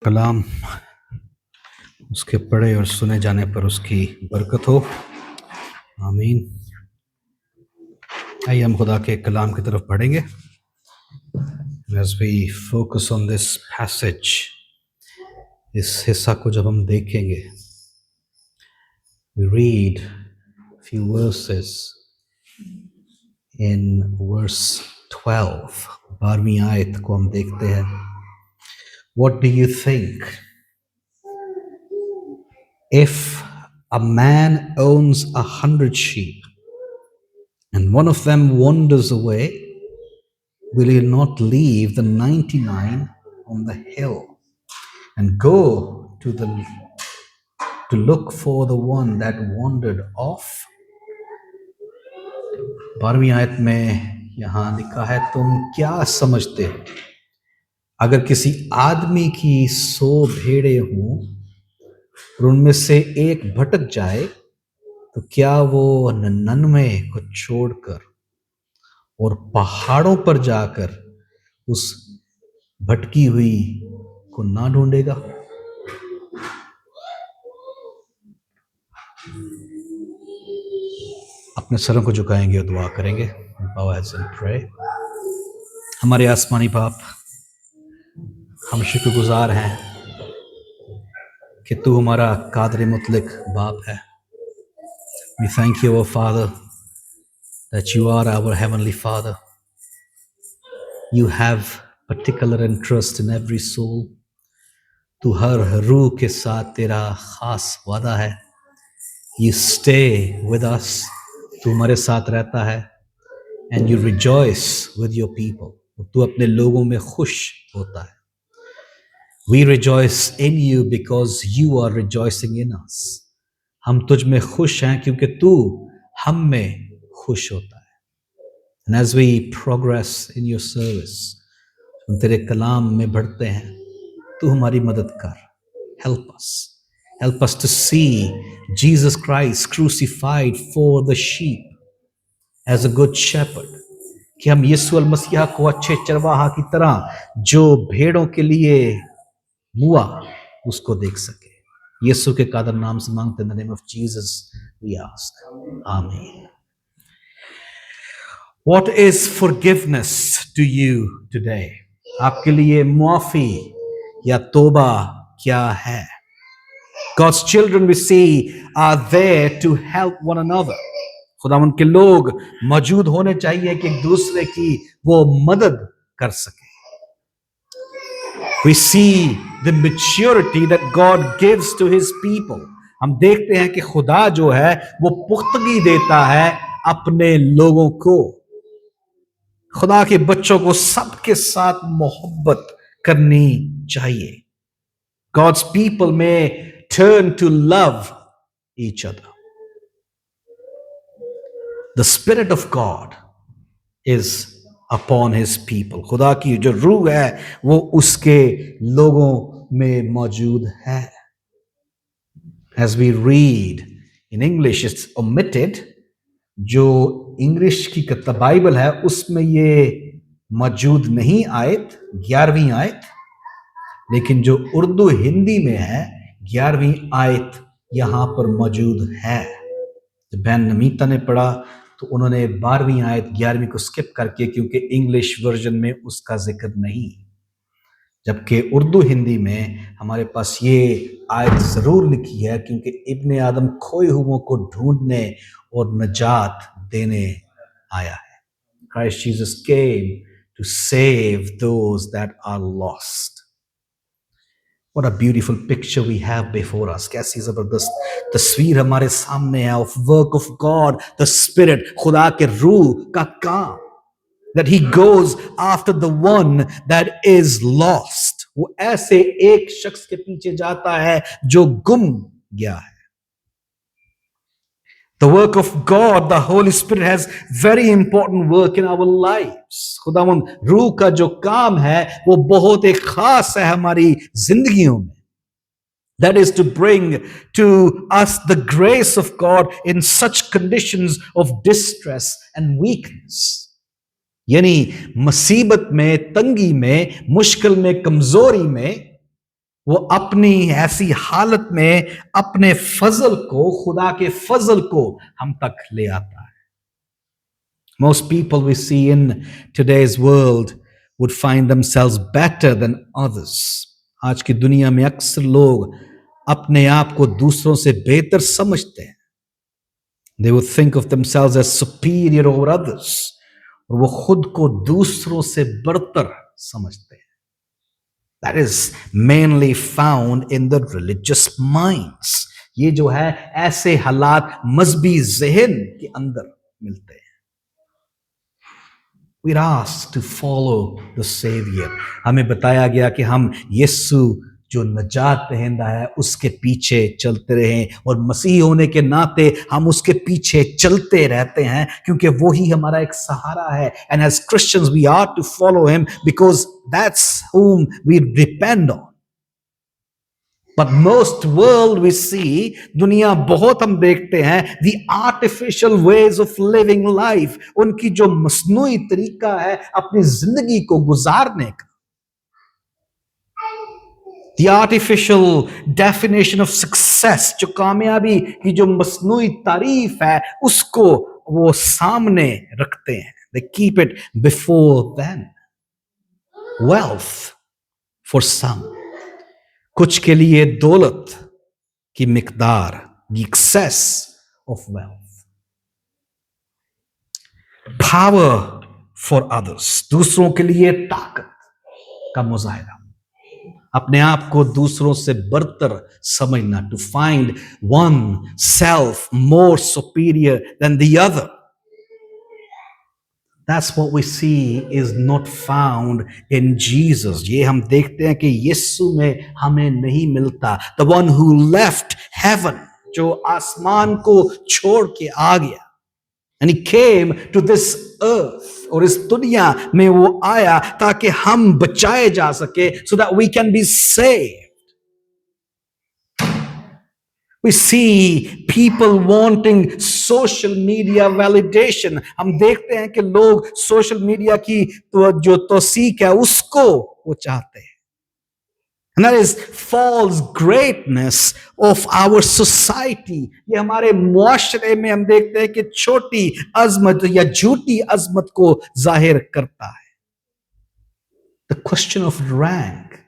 कलाम उसके पढ़े और सुने जाने पर उसकी बरकत हो। आमीन। आइए हम खुदा के कलाम की तरफ बढ़ेंगे। As we focus on this passage, इस हिस्सा को जब हम देखेंगे, we read few verses in verse 12, 12वीं आयत को हम देखते हैं। What do you think? If a man owns 100 sheep and one of them wanders away, will he not leave the 99 on the hill and go to look for the one that wandered off? 12वीं आयत में यहां लिखा है, तुम क्या समझते हो, अगर किसी आदमी की 100 भेड़ें हों और उनमें से एक भटक जाए, तो क्या वो 99 को छोड़कर और पहाड़ों पर जाकर उस भटकी हुई को ना ढूंढेगा? अपने सरों को झुकाएंगे और दुआ करेंगे। Bow heads and pray. हमारे आसमानी बाप, हम शुक्रगुजार हैं कि तू हमारा कादर मुतलक बाप है। We thank you, our Father, that you are our heavenly Father. You have particular interest in every soul. तू हर रूह के साथ तेरा खास वादा है। You stay with us. तू हमारे साथ रहता है। And you rejoice with your people. तू अपने लोगों में खुश होता है। We rejoice in you because you are rejoicing in us. हम तुझ में खुश हैं क्योंकि तू हम में खुश होता है। And as we progress in your service, हम तेरे कलाम में बढ़ते हैं, तू हमारी मदद कर। Help us. Help us to see Jesus Christ crucified for the sheep as a good shepherd. कि हम यीशु अल मसीहा को अच्छे चरवाहा की तरह जो भेड़ों के लिए मुआ, उसको देख सके। यीशु के कादर नाम से मांगते हैं, in the name of Jesus we ask. Amen. What is forgiveness to you today? आपके लिए मुआफी या तौबा क्या है? God's children we see are there to help one another. खुदावंद के लोग मौजूद होने चाहिए कि एक दूसरे की वो मदद कर सके। We see the maturity that God gives to his people. हम देखते हैं कि खुदा जो है वो पुख्तगी देता है अपने लोगों को। खुदा के बच्चों को सबके साथ मोहब्बत करनी चाहिए। God's people may turn to love each other. The Spirit of God is upon his people. खुदा की जो रूह है वो उसके लोगों में मौजूद है। As we read in English, it's omitted. जो इंग्लिश की बाइबल है उसमें ये मौजूद नहीं आयत, 11वीं आयत, लेकिन जो उर्दू हिंदी में है 11वीं आयत यहां पर मौजूद है। जब बहन नमीता ने पढ़ा तो उन्होंने 12वीं आयत 11वीं को स्किप करके, क्योंकि इंग्लिश वर्जन में उसका जिक्र नहीं, जबकि उर्दू हिंदी में हमारे पास ये आयत जरूर लिखी है, क्योंकि इब्ने आदम खोए हुओं को ढूंढने और नजात देने आया है। Christ Jesus came to save those that are lost. What a beautiful picture we have before us. कैसी जबरदस्त तस्वीर हमारे सामने है of work of God, the Spirit, खुदा के रूह का काम, that he goes after the one that is lost. वो ऐसे एक शख्स के पीछे जाता है जो गुम गया है। The work of God, the Holy Spirit has very important work in our lives. खुदावंद रूह का जो काम है वो बहुत एक खास है हमारी जिंदगियों में। That is to bring to us the grace of God in such conditions of distress and weakness. यानी मुसीबत में, तंगी में, मुश्किल में, कमजोरी में वो अपनी ऐसी हालत में अपने फजल को, खुदा के फजल को हम तक ले आता है. Most people we see in today's world would find themselves better than others. आज की दुनिया में अक्सर लोग अपने आप को दूसरों से बेहतर समझते हैं. They would think of themselves as superior over others. और वो खुद को दूसरों से बढ़तर समझते हैं. That is mainly found in the religious minds. ये जो है ऐसे हालात मजहबी ज़हन के अंदर मिलते हैं. We're asked to follow the Savior. हमें बताया गया कि हम यीशु जो नजात दहिंदा है उसके पीछे चलते रहें, और मसीह होने के नाते हम उसके पीछे चलते रहते हैं क्योंकि वो ही हमारा एक सहारा है. And as Christians we are to follow him because that's whom we depend on. But most world we see, दुनिया बहुत हम देखते हैं the artificial ways of living life, उनकी जो मस्नूई तरीका है अपनी जिंदगी को गुजारने का. The artificial definition of success, जो कामयाबी की जो मस्नूई तारीफ है उसको वो सामने रखते हैं. They keep it before them. Wealth for some, कुछ के लिए दौलत की मिकदार, the excess of wealth. Power for others, दूसरों के लिए ताकत का मुजाहिरा, अपने आप को दूसरों से बढ़तर समझना, to find one self more superior than the other. That's what we see is not found in Jesus. ये हम देखते हैं कि यीशु में हमें नहीं मिलता. The one who left heaven, जो आसमान को छोड़ के आ गया. And he came to this earth, और इस दुनिया में वो आया ताकि हम बचाए जा सके, so that we can be saved. We see people wanting social media validation. हम देखते हैं कि लोग सोशल मीडिया की तो जो तौसीक है उसको वो चाहते हैं. And that is false greatness of our society. ये हमारे मुआशरे में हम देखते हैं कि छोटी अजमत या झूठी अजमत को जाहिर करता है. The question of rank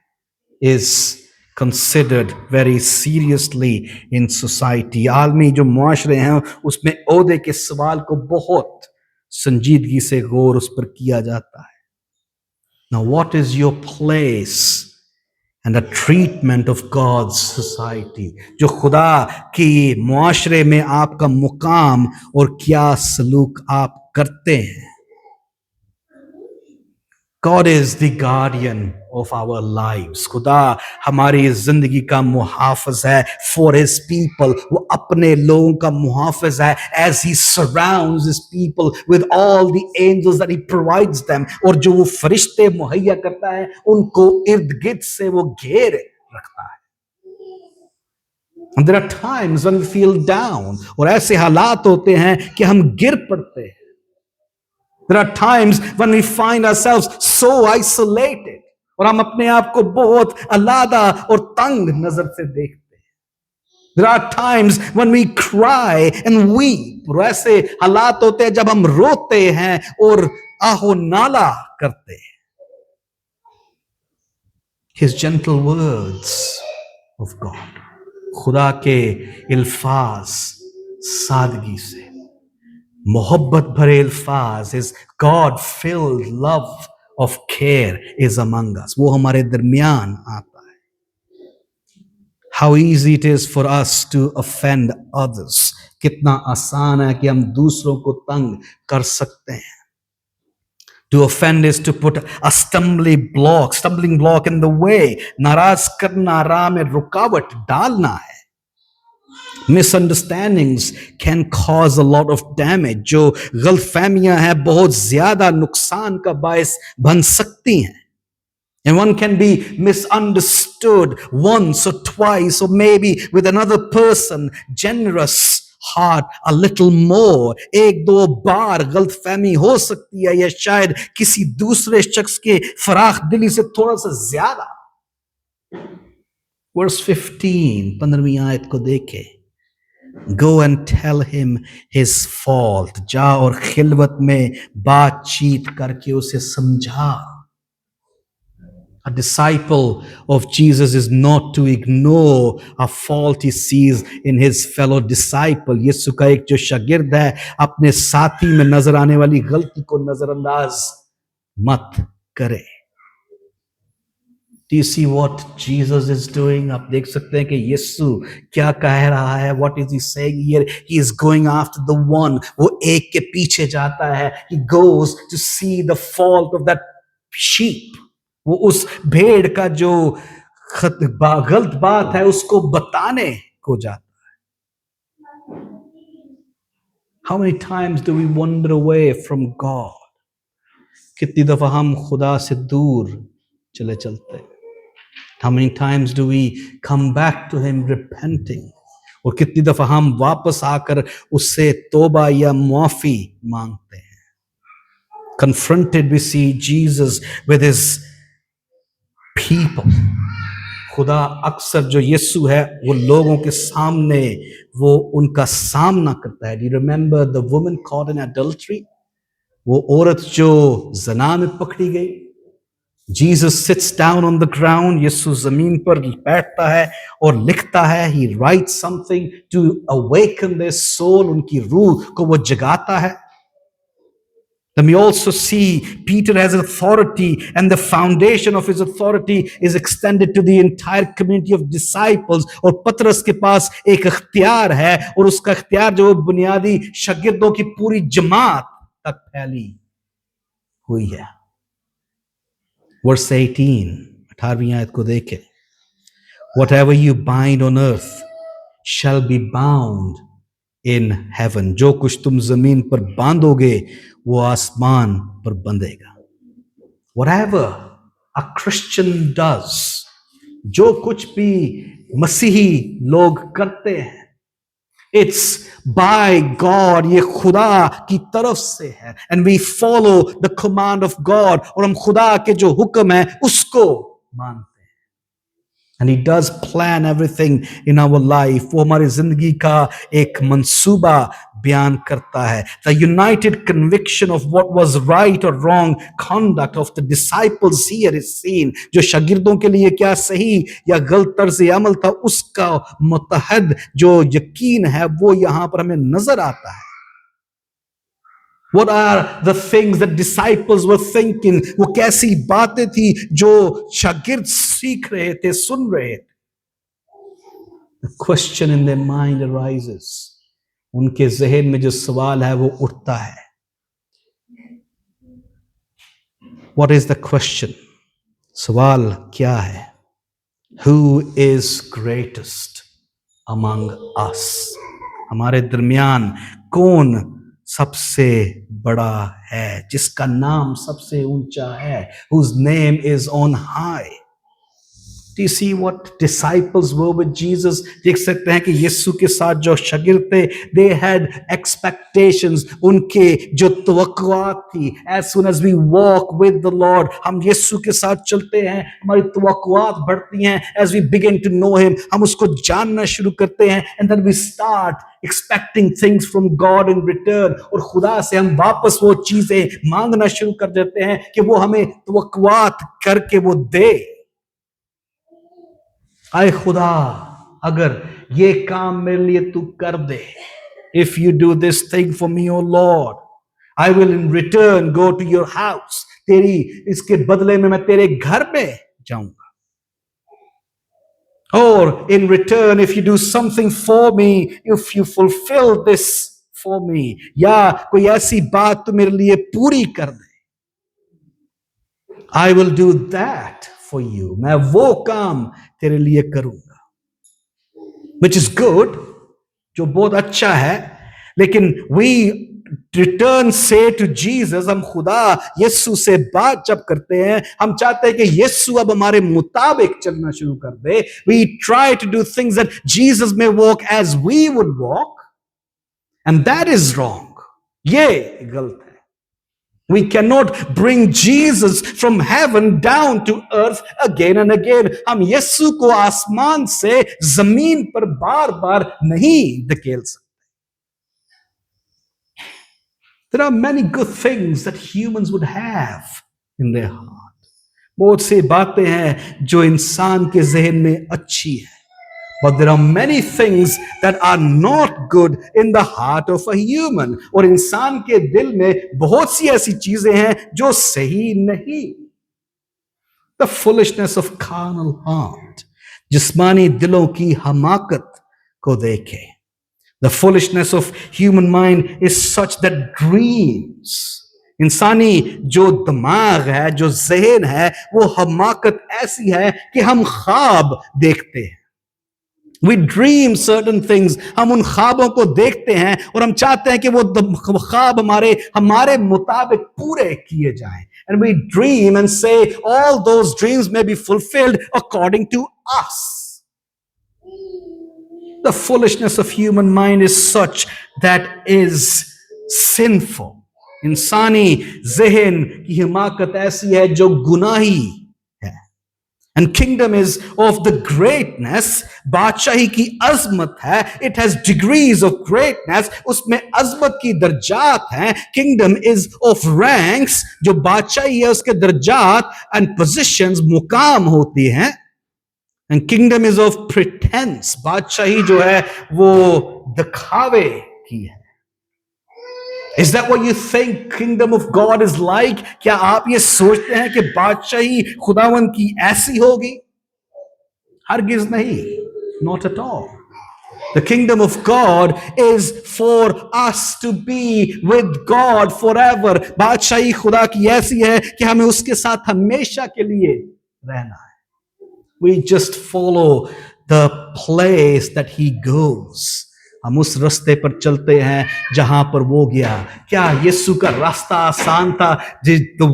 is considered very seriously in society. आलमी जो मुआशरे हैं उसमें ओहदे के सवाल को बहुत संजीदगी से गौर उस पर किया जाता है. Now what is your place and the treatment of God's society? जो खुदा की मुआशरे में आपका मुकाम और क्या सलूक आप करते हैं. God is the guardian of our lives. खुदा हमारी जिंदगी का मुहाफ़िज़ है. For his people, वो अपने लोगों का मुहाफ़िज़ है. As he surrounds his people with all the angels that he provides them, और जो वो फरिश्ते मुहैया करता है उनको इर्द गिर्द से वो घेरे रखता है. And there are times when we feel down, और ऐसे हालात होते हैं कि हम गिर पड़ते हैं. There are times when we find ourselves so isolated, और हम अपने आप को बहुत अलादा और तंग नजर से देखते हैं. There are times when we cry and weep, और ऐसे हालात होते हैं जब हम रोते हैं और आहो नाला करते हैं. His gentle words of God, खुदा के इल्फाज सादगी से, मोहब्बत भरे अल्फाज, his God filled love of care is among us. वो हमारे दरमियान आता है. How easy it is for us to offend others. कितना आसान है कि हम दूसरों को तंग कर सकते हैं. To offend is to put a stumbling block in the way. नाराज करना, राह में रुकावट डालना है. Misunderstandings can cause a lot of damage. जो गलतफहमियां हैं बहुत ज्यादा नुकसान का बायस बन सकती हैं. And one can be misunderstood once or twice, or maybe with another person, generous heart a little more. एक दो बार गलतफहमी हो सकती है, या शायद किसी दूसरे शख्स के फराख दिली से थोड़ा सा ज्यादा. वर्स 15, 15वीं आयत को देखे, go and tell him his fault, जा और खिलवत में बातचीत करके उसे समझा। A disciple of Jesus is not to ignore a fault he sees in his fellow disciple. यीशु का एक जो शागिर्द है, अपने साथी में नजर आने वाली गलती को नजरअंदाज मत करे। Do you see what Jesus is doing? आप देख सकते हैं कि यीशु क्या कह रहा है? What is he saying here? He is going after the one. वो एक के पीछे जाता है. He goes to see the fault of that sheep. वो उस भेड़ का जो गलत बात है उसको बताने को जाता है। How many times do we wander away from God? कितनी दफा हम खुदा से दूर चले चलते हैं। How many times do we come back to him repenting? और कितनी दफा हम वापस आकर उससे तौबा या माफी मांगते हैं। Confronted we see Jesus with his people. खुदा अक्सर जो यीशु है वो लोगों के सामने वो उनका सामना करता है। Do you remember the woman caught in adultery? वो औरत जो ज़ना में पकड़ी गई। Jesus sits down on the ground. यीशु जमीन पर बैठता है और लिखता है। He writes something to awaken their soul. उनकी रूह को वो जगाता है। Then we also see Peter has authority, and the foundation of his authority is extended to the entire community of disciples. और पतरस के पास एक इख्तियार है और उसका इख्तियार जो बुनियादी शागिर्दों की पूरी जमात तक फैली हुई है। Verse 18, 18वीं आयत को देखें। Whatever you bind on earth shall be bound in heaven. जो कुछ तुम जमीन पर बांधोगे वो आसमान पर बंधेगा। Whatever a Christian does, जो कुछ भी मसीही लोग करते हैं, it's by God, ये खुदा की तरफ से है, and we follow the command of God, और हम खुदा के जो हुक्म है उसको मानते हैं। And he does plan everything in our life. वो हमारी जिंदगी का एक मंसूबा बयान करता है। The united conviction of what was right or wrong conduct of the disciples here is seen. जो शागिर्दों के लिए क्या सही या गलत तर्ज अमल था उसका मुतहद जो यकीन है वो यहाँ पर हमें नजर आता है। What are the things that disciples were thinking? वो कैसी बातें थी जो शागिर्द सीख रहे थे, सुन रहे थे। The question in their mind arises. उनके ज़हन में जो सवाल है वो उठता है। What is the question? सवाल क्या है? Who is greatest among us? हमारे दरमियान कौन सबसे बड़ा है, जिसका नाम सबसे ऊंचा है, whose name is on high. Do you see what disciples were with Jesus? देख सकते हैं कि यीशु के साथ जो शागिर्द थे, they had expectations, उनके जो तवक्कुआत थी। As soon as we walk with the Lord, हम यीशु के साथ चलते हैं, हमारी तवक्कुआत बढ़ती हैं। As we begin to know him, हम उसको जानना शुरू करते हैं, and then we start expecting things from God in return, और खुदा से हम वापस वो चीजें मांगना शुरू कर देते हैं कि वो हमें तवक्कुआत करके वो दे। आए खुदा, अगर ये काम मेरे लिए तू कर दे, if you do this thing for me, oh Lord, I will in return go to your house. तेरी इसके बदले में मैं तेरे घर में जाऊंगा। Or in return, if you do something for me, if you fulfill this for me, या कोई ऐसी बात तो मेरे लिए पूरी कर दे, I will do that for you. मैं वो काम तेरे लिए करूंगा। Which is good, जो बहुत अच्छा है, लेकिन we return say to Jesus, हम खुदा यीशु से बात जब करते हैं, हम चाहते हैं कि यीशु अब हमारे मुताबिक चलना शुरू कर दे। We try to do things that Jesus may walk as we would walk, and that is wrong. ये गलत है। We cannot bring Jesus from heaven down to earth again and again. हम यीशु को आसमान से जमीन पर बार बार नहीं धकेल सकते. There are many good things that humans would have in their heart. बहुत सी बातें हैं जो इंसान के जहन में अच्छी है. But there are many things that are not good in the heart of a human. और इंसान के दिल में बहुत सी ऐसी चीजें हैं जो सही नहीं. The foolishness of carnal heart. जिस्मानी दिलों की हमाकत को देखें. The foolishness of human mind is such that dreams. इंसानी जो दिमाग है, जो जहन है, वो हमाकत ऐसी है कि हम ख्वाब देखते हैं. We dream certain things. हम उन ख्वाबों को देखते हैं और हम चाहते हैं कि वो ख्वाब हमारे मुताबिक पूरे किए जाएं. And we dream and say all those dreams may be fulfilled according to us. The foolishness of human mind is such that is sinful. इंसानी जहन की हिमाकत ऐसी है जो गुनाही है. And kingdom is of the greatness. बादशाही की अजमत है. It has degrees of greatness. उसमें अजमत की दर्जात हैं. Kingdom is of ranks. जो बादशाही है उसके दर्जात and positions मुकाम होती हैं. And kingdom is of pretense. बादशाही जो है वो दिखावे की है. Is that what you think kingdom of God is like? क्या आप ये सोचते हैं कि बादशाही खुदावन की ऐसी होगी? हरगिज नहीं. Not at all. The kingdom of God is for us to be with God forever. बादशाही खुदा की ऐसी है कि हमें उसके साथ हमेशा के लिए रहना है. We just follow the place that he goes. हम उस रास्ते पर चलते हैं जहां पर वो गया. क्या यीशु का रास्ता आसान था? The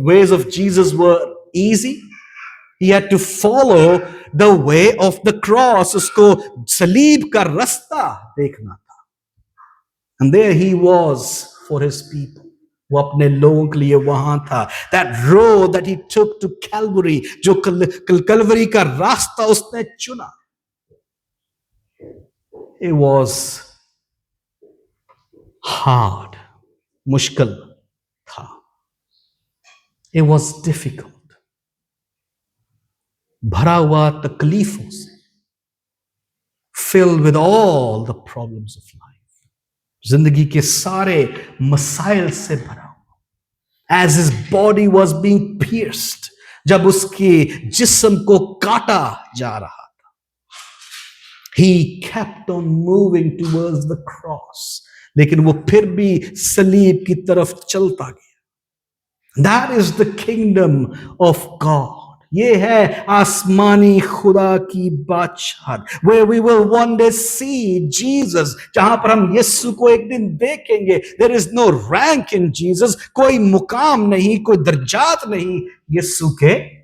ways of Jesus were easy. He had to follow the way of the cross. उसको सलीब का रास्ता देखना था. And there he was for his people. वो अपने लोगों के लिए वहां था. That road that he took to Calvary, जो कलवरी का रास्ता उसने चुना. It was hard, मुश्किल था. It was difficult, भरा हुआ तकलीफों से, filled with all the problems of life. जिंदगी के सारे मसाइल से भरा हुआ. As his body was being pierced, जब उसके जिस्म को काटा जा रहा, he kept on moving towards the cross. लेकिन वो फिर भी सलीब की तरफ चलता गया. That is the kingdom of God. ये है आसमानी खुदा की बादशाहत. Where we will one day see Jesus. जहां पर हम यीशु को एक दिन देखेंगे. There is no rank in Jesus. कोई मुकाम नहीं, कोई दर्जात नहीं यीशु के,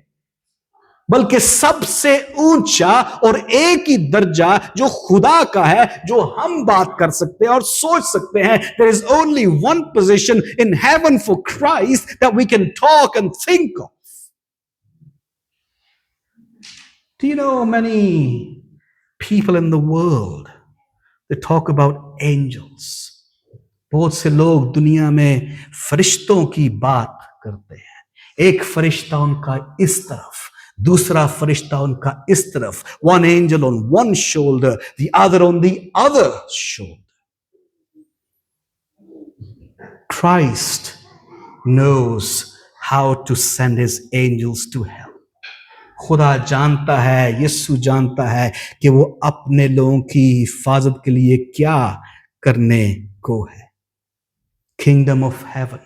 बल्कि सबसे ऊंचा और एक ही दर्जा जो खुदा का है, जो हम बात कर सकते हैं और सोच सकते हैं. There is only one position in heaven for Christ that we can talk and think of. Do you know many people in the world, they talk about angels. बहुत से लोग दुनिया में फरिश्तों की बात करते हैं. एक फरिश्ता उनका इस तरफ, दूसरा फरिश्ता उनका इस तरफ. One angel on one shoulder, the other on the other shoulder. Christ knows how to send his angels to help. खुदा जानता है, यीशु जानता है कि वो अपने लोगों की हिफाजत के लिए क्या करने को है. Kingdom of heaven,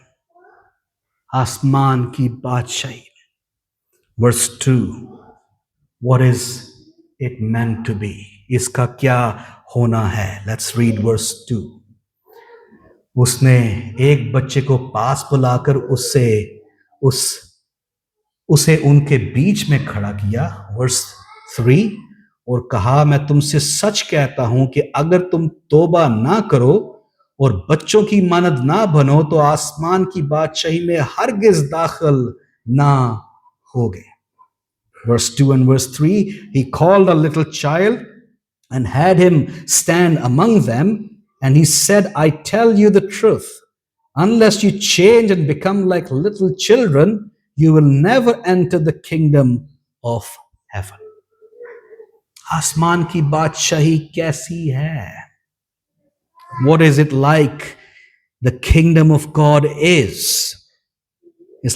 आसमान की बादशाही. Verse 2, what is it meant to be? इसका क्या होना है? Let's read verse 2. उसने एक बच्चे को पास बुलाकर उसे उनके बीच में खड़ा किया. Verse 3, और कहा, मैं तुमसे सच कहता हूं कि अगर तुम तौबा ना करो और बच्चों की मानद ना बनो तो आसमान की बादशाही में हरगिज दाखिल ना होगे. Verse 2 and verse 3, he called a little child and had him stand among them, and he said, I tell you the truth, unless you change and become like little children, you will never enter the kingdom of heaven. आसमान की बादशाही कैसी है? What is it like? The kingdom of God is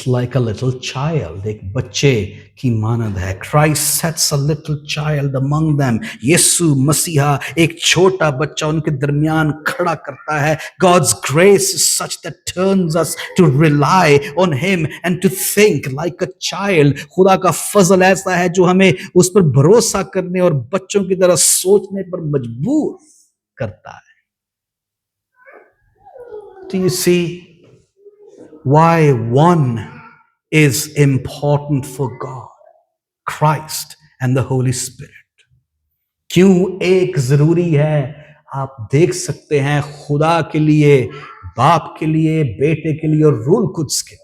like a little child. एक बच्चे की मानद है. Christ sets a little child among them. यीशु मसीहा एक छोटा बच्चा उनके दरमियान खड़ा करता है. God's grace is such that turns us to rely on him and to think like a child. खुदा का फजल ऐसा है जो हमें उस पर भरोसा करने और बच्चों की तरह सोचने पर मजबूर करता है. Do you see why one is important for God? Christ and the Holy Spirit. क्यों एक जरूरी है? आप देख सकते हैं खुदा के लिए, बाप के लिए, बेटे के लिए और रूह कुद्स के लिए.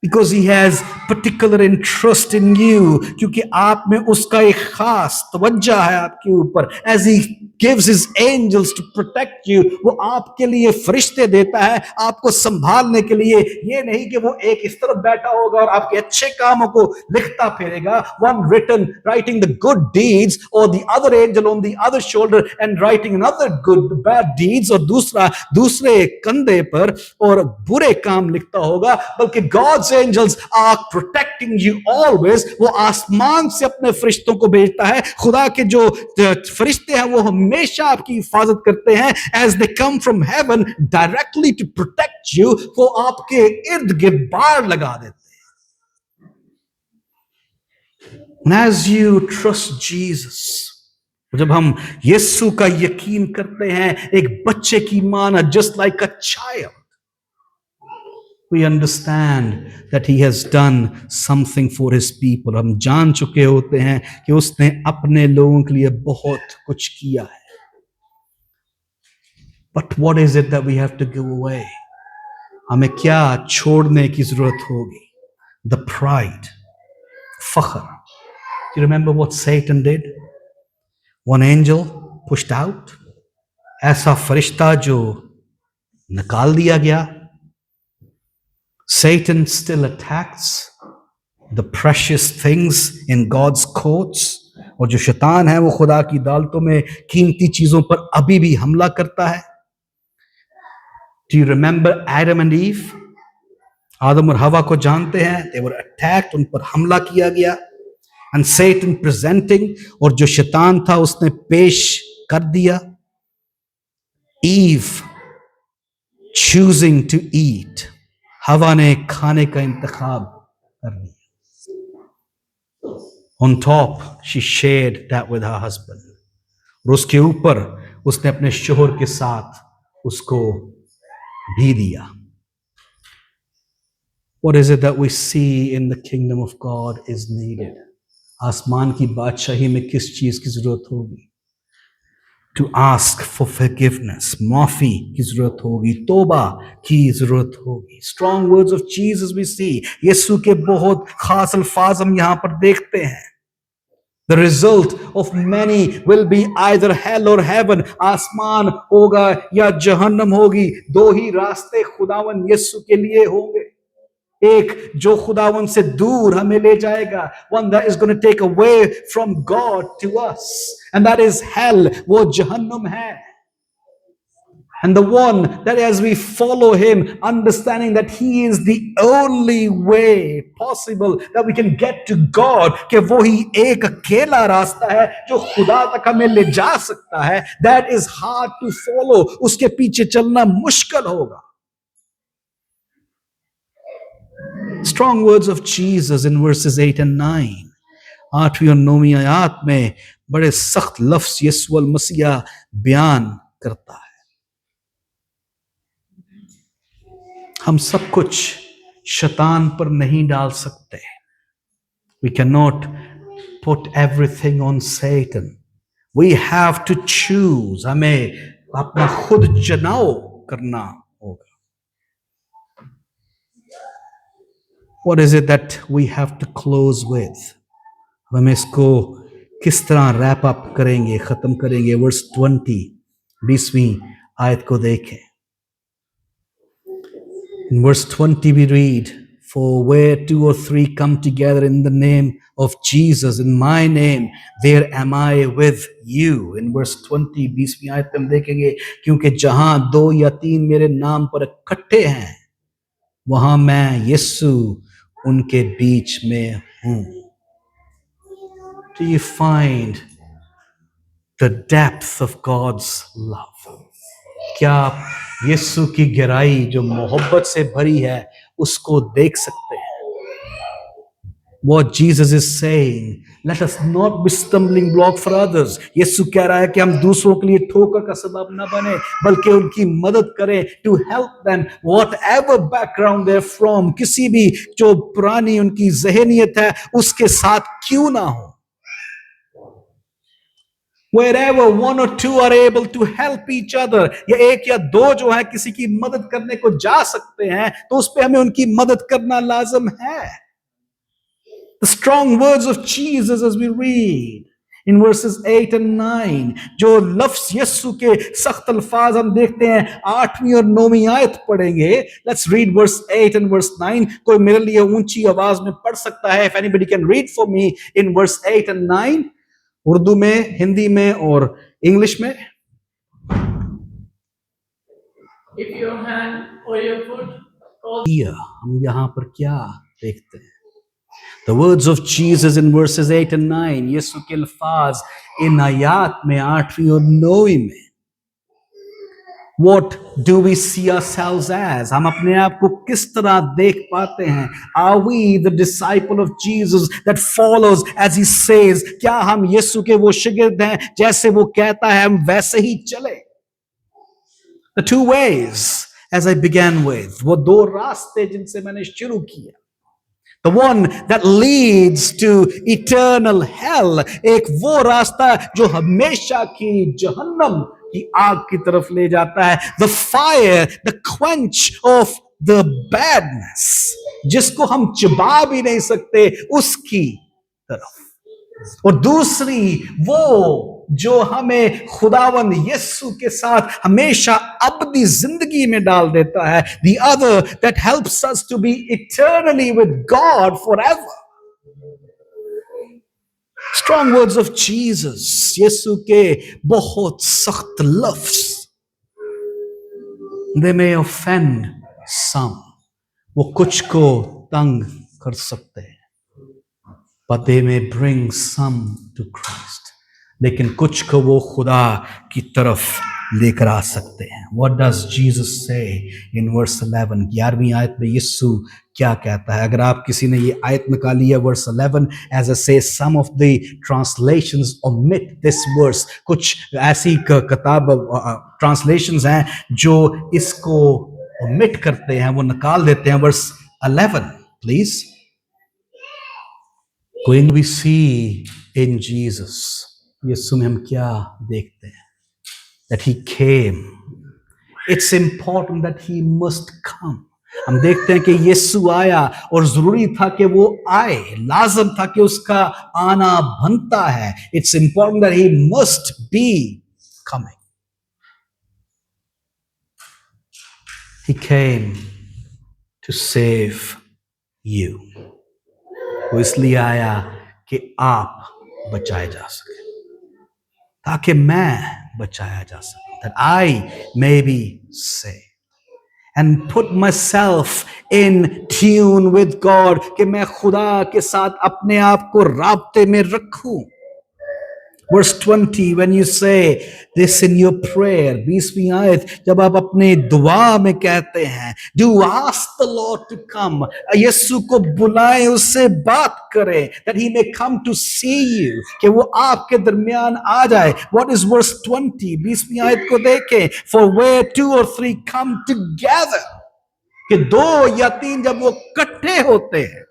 Because he has particular interest in you, क्योंकि आप में उसका एक खास तवज्जो है आपके ऊपर. As he gives his angels to protect you, वो आपके लिए फरिश्ते देता है आपको संभालने के लिए. ये नहीं कि वो एक इस तरफ बैठा होगा और आपके अच्छे कामों को लिखता फिरेगा. One writing the good deeds, or the other angel on the other shoulder and writing another good bad deeds, और दूसरे कंधे पर और बुरे काम लिखता होगा. बल्कि God's angels are protecting you always. वो आसमान से अपने फरिश्तों को भेजता है. खुदा के जो फरिश्ते हैं वो हमेशा आपकी हिफाजत करते हैं. As they come from heaven directly to protect you, वो आपके इर्द गिर्द बाड़ लगा देते हैं. And as you trust Jesus, जब हम यीशु का यकीन करते हैं एक बच्चे की माना, just like a child, we understand that he has done something for his people. हम जान चुके होते हैं कि उसने अपने लोगों के लिए बहुत कुछ किया है. But what is it that we have to give away? हमें क्या छोड़ने की जरूरत होगी? The pride, फख्र. Do you remember what Satan did? One angel pushed out, ऐसा फरिश्ता जो निकाल दिया गया. Satan still attacks the precious things in God's courts. और जो शैतान है वो खुदा की अदालतों में कीमती चीजों पर अभी भी हमला करता है. Do you remember Adam and Eve? आदम और हवा को जानते हैं. They were attacked, उन पर हमला किया गया. And Satan presenting, और जो शैतान था उसने पेश कर दिया. Eve choosing to eat. हवा ने खाने का इंतखाब कर लिया. On top, she shared that with her husband. और उसके ऊपर उसने अपने शोहर के साथ उसको भी दिया. What is it that we see in the kingdom of God is needed? आसमान की बादशाही में किस चीज की जरूरत होगी? To ask for forgiveness. माफी की जरूरत होगी. तौबा की जरूरत होगी. Strong words of Jesus we see. यीशु के बहुत खास अल्फाज हम यहां पर देखते हैं. The result of many will be either hell or heaven. आसमान होगा या जहन्नम होगी. दो ही रास्ते खुदावन यीशु के लिए होंगे. एक जो खुदावन से दूर हमें ले जाएगा. One that is going to take away from God to us, and that is hell. वो जहन्नम है. And the one that as we follow him, understanding that he is the only way possible that we can get to God, कि वो ही एक अकेला रास्ता है जो खुदा तक हमें ले जा सकता है. That is hard to follow. उसके पीछे चलना मुश्किल होगा. Strong words of Jesus in verses 8 and 9. 8वीं और 9वीं आयत में बड़े सख्त लफ्ज यीशु मसीहा बयान करता है. हम सब कुछ शैतान पर नहीं डाल सकते. We cannot put everything on Satan. We have to choose. हमें अपना खुद चुनाव करना होगा। What is it that we have to close with? हम इसको किस तरह रैप अप करेंगे, खत्म करेंगे? वर्स 20, 20वीं आयत को देखें। In verse 20 we read, for where 2 or 3 come together in the name of Jesus, in my name, there am I with you. In verse 20, 20वीं आयत में हम देखेंगे, क्योंकि जहां 2 या 3 मेरे नाम पर इकट्ठे हैं, वहां मैं यीशु उनके बीच में हूं। Do you find the depth of God's love? क्या आप यीशु की गहराई जो मोहब्बत से भरी है उसको देख सकते हैं? What Jesus is saying, let us not be stumbling block for others. यीशु कह रहा है कि हम दूसरों के लिए ठोकर का सबब न बने, बल्कि उनकी मदद करें, to help them whatever background they're from, किसी भी जो पुरानी उनकी ज़हनियत है उसके साथ क्यों ना हो। Wherever 1 or 2 are able to help each other, या 1 या 2 जो है किसी की मदद करने को जा सकते हैं, तो उस पे हमें उनकी मदद करना लाजम है। The strong words of Jesus as we read in verses 8 and 9, जो लफ्ज यीशु के सख्त अल्फाज हम देखते हैं 8वीं और 9वीं आयत पढ़ेंगे। Let's read verse 8 and verse 9. कोई मेरे लिए ऊंची आवाज में पढ़ सकता है? If anybody can read for me in verse 8 and 9, Urdu में, हिंदी में और इंग्लिश में। If your hand or your foot falls, हम यहां पर क्या देखते हैं? The words of Jesus in verses 8 and 9, यीशु के अल्फाज इन आयात में 8वीं और 9वीं में। What do we see ourselves as? हम अपने आप को किस तरह देख पाते हैं? Are we the disciple of Jesus that follows as he says? क्या हम यीशु के वो शागिर्द हैं जैसे वो कहता है हम वैसे ही चले? The 2 ways as I began with, वो 2 रास्ते जिनसे मैंने शुरू किया। The one that leads to eternal hell, एक वो रास्ता जो हमेशा की जहन्नम की आग की तरफ ले जाता है। The fire, the quench of the badness, जिसको हम चिबा भी नहीं सकते उसकी तरफ। और दूसरी वो जो हमें खुदावंद यीशु के साथ हमेशा अबदी जिंदगी में डाल देता है। The other that helps us to be eternally with God forever. Strong words of Jesus, यीशु के बहुत सख्त लफ्ज। They may offend some, वो कुछ को तंग कर सकते हैं, but they may bring some to Christ, लेकिन कुछ को वो खुदा की तरफ लेकर आ सकते हैं। What does Jesus say in verse 11? 11वीं आयत में यीशु क्या कहता है? अगर आप किसी ने ये आयत निकाली है verse 11, as I say, some of the translations omit this verse. कुछ ऐसी किताब translations हैं जो इसको omit करते हैं, वो निकाल देते हैं। verse 11, please. When we see in Jesus, यीशु में हम क्या देखते हैं? That he came. It's important that he must come. हम देखते हैं कि यीशु आया और जरूरी था कि वो आए, लाजम था कि उसका आना बनता है। It's important that he must be coming. He came to save you. वो इसलिए आया कि आप बचाए जा सके, ताकि मैं बचाया जा सके, that I may be saved, and put myself in tune with God, कि मैं खुदा के साथ अपने आप को राब्ते में रखूं। Verse 20, when you say this in your prayer, 20वीं आयत, जब आप अपने दुआ में कहते हैं, do ask the Lord to come, यीशु को बुलाएं, उससे बात करें, that he may come to see you, कि वो आपके दरमियान आ जाए। What is verse 20? 20वीं आयत को देखें, for where 2 or 3 come together, कि 2 या 3 जब वो इकट्ठे होते हैं,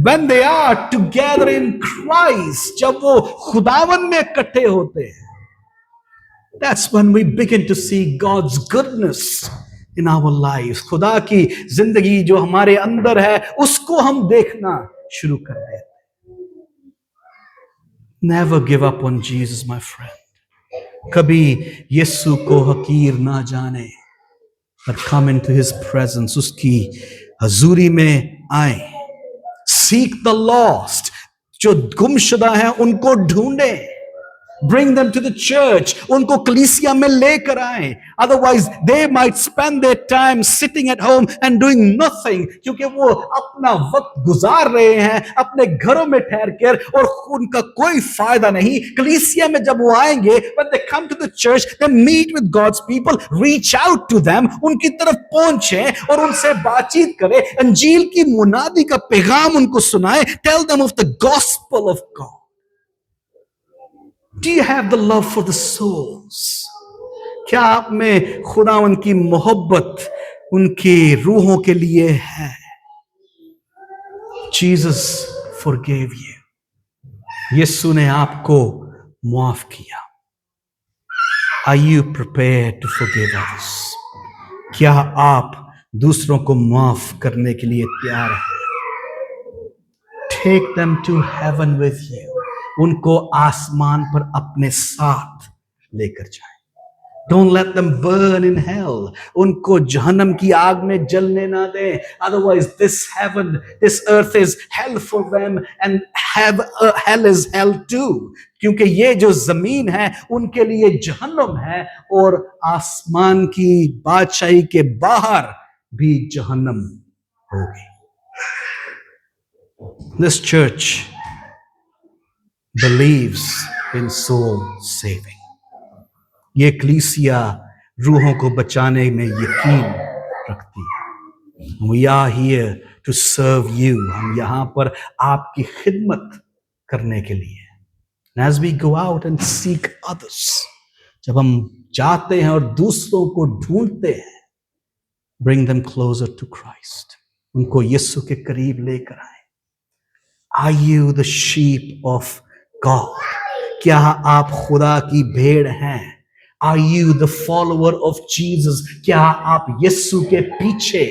when they are together in Christ, जब वो खुदावन में इकट्ठे होते हैं, That's when we begin to see God's goodness in our lives. खुदा की जिंदगी जो हमारे अंदर है उसको हम देखना शुरू कर देते. Never give up on Jesus, my friend. कभी यीशु को हकीर ना जाने, but come into his presence. उसकी हजूरी में आए. Seek the lost. जो गुमशुदा हैं उनको ढूंढे. Bring them to the church. उनको कलीसिया में लेकर आए. Otherwise, they might spend their time sitting at home and doing nothing. क्योंकि वो अपना वक्त गुजार रहे हैं अपने घरों में ठहर कर और उनका कोई फायदा नहीं. कलीसिया में जब वो आएंगे, when they come to the church, they meet with God's people. Reach out to them. उनकी तरफ पहुंचे और उनसे बातचीत करें. अंजील की मुनादी का पैगाम उनको सुनाए. Tell them of the gospel of God. Do you have the love for the souls? क्या आप में खुदावन की मोहब्बत उनकी रूहों के लिए है? Jesus forgave you. यीशु ने आपको माफ किया. Are you prepared to forgive others? क्या आप दूसरों को माफ करने के लिए तैयार हैं? Take them to heaven with you. उनको आसमान पर अपने साथ लेकर जाएं. Don't let them burn in hell. उनको जहन्नम की आग में जलने ना दें. Otherwise, this heaven, this earth is hell for them, and hell is hell too. क्योंकि ये जो जमीन है उनके लिए जहन्नम है और आसमान की बादशाही के बाहर भी जहन्नम होगी. This church believes in soul saving. ये कलीसिया रूहों को बचाने में यकीन रखती है. We are here to serve you. हम यहाँ पर आपकी खिदमत करने के लिए. And as we go out and seek others, जब हम जाते हैं और दूसरों को ढूंढते हैं, bring them closer to Christ. उनको यीशु के करीब लेकर आए. Are you the sheep of God? क्या आप खुदा की भेड़ हैं? Are you the follower of Jesus? क्या आप यीशु के पीछे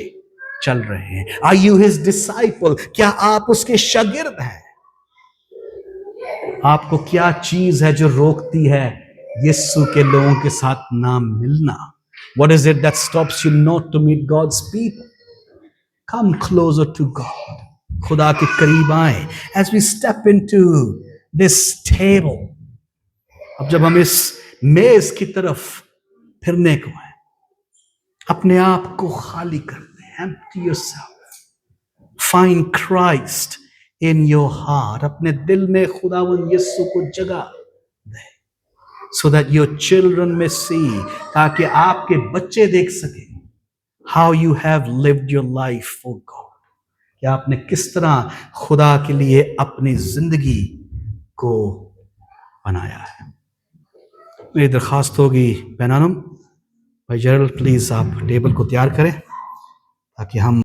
चल रहे हैं? Are you his disciple? क्या आप उसके शागिर्द हैं? आपको क्या चीज है जो रोकती है यीशु के लोगों के साथ ना मिलना? What is it that stops you not to meet God's people? Come closer to God. खुदा के करीब आए. As we step into this table, अब जब हम इस मेज की तरफ फिरने को हैं, अपने आप को खाली कर दें. Empty yourself. Find Christ in your heart. अपने दिल में खुदावंद यीशु को जगह दे. So that your children may see, ताकि आपके बच्चे देख सकें how you have lived your life for God. कि आपने किस तरह खुदा के लिए अपनी जिंदगी को बनाया है. मेरी दरखास्त होगी बहनों, भाई जेरल प्लीज आप टेबल को तैयार करें ताकि हम